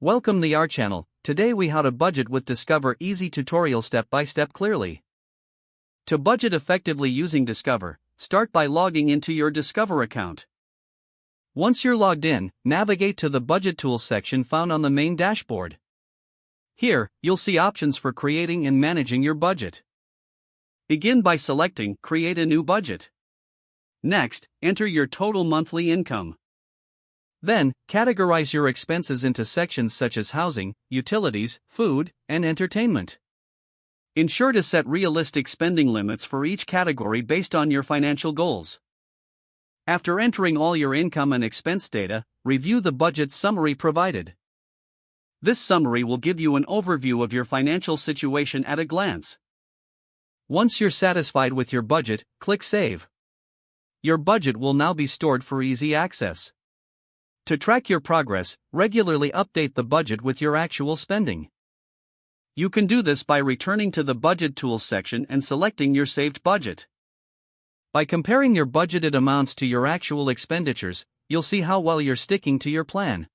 Welcome to our channel. Today we how to budget with Discover, easy tutorial step by step clearly. To budget effectively using Discover, start by logging into your Discover account. Once you're logged in, navigate to the Budget Tools section found on the main dashboard. Here, you'll see options for creating and managing your budget. Begin by selecting Create a new budget. Next, enter your total monthly income. Then, categorize your expenses into sections such as housing, utilities, food, and entertainment. Ensure to set realistic spending limits for each category based on your financial goals. After entering all your income and expense data, review the budget summary provided. This summary will give you an overview of your financial situation at a glance. Once you're satisfied with your budget, click Save. Your budget will now be stored for easy access. To track your progress, regularly update the budget with your actual spending. You can do this by returning to the Budget Tools section and selecting your saved budget. By comparing your budgeted amounts to your actual expenditures, you'll see how well you're sticking to your plan.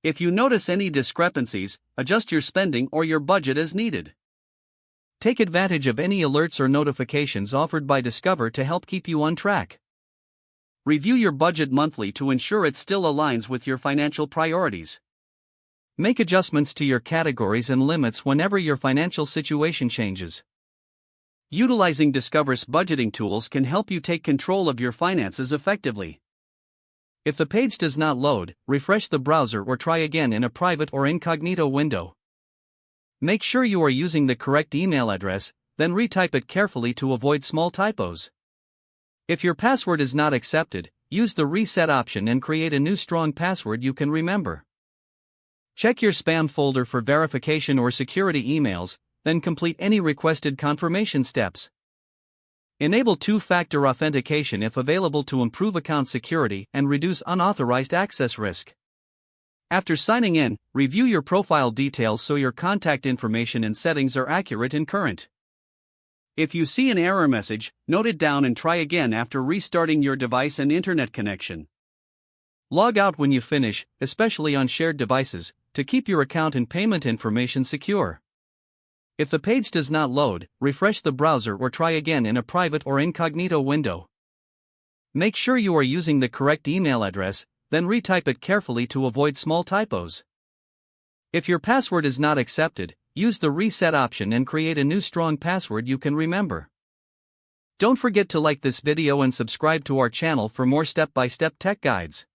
If you notice any discrepancies, adjust your spending or your budget as needed. Take advantage of any alerts or notifications offered by Discover to help keep you on track. Review your budget monthly to ensure it still aligns with your financial priorities. Make adjustments to your categories and limits whenever your financial situation changes. Utilizing Discover's budgeting tools can help you take control of your finances effectively. If the page does not load, refresh the browser or try again in a private or incognito window. Make sure you are using the correct email address, then retype it carefully to avoid small typos. If your password is not accepted, use the reset option and create a new strong password you can remember. Check your spam folder for verification or security emails, then complete any requested confirmation steps. Enable two-factor authentication if available to improve account security and reduce unauthorized access risk. After signing in, review your profile details so your contact information and settings are accurate and current. If you see an error message, note it down and try again after restarting your device and internet connection. Log out when you finish, especially on shared devices, to keep your account and payment information secure. If the page does not load, refresh the browser or try again in a private or incognito window. Make sure you are using the correct email address, then retype it carefully to avoid small typos. If your password is not accepted, use the reset option and create a new strong password you can remember. Don't forget to like this video and subscribe to our channel for more step-by-step tech guides.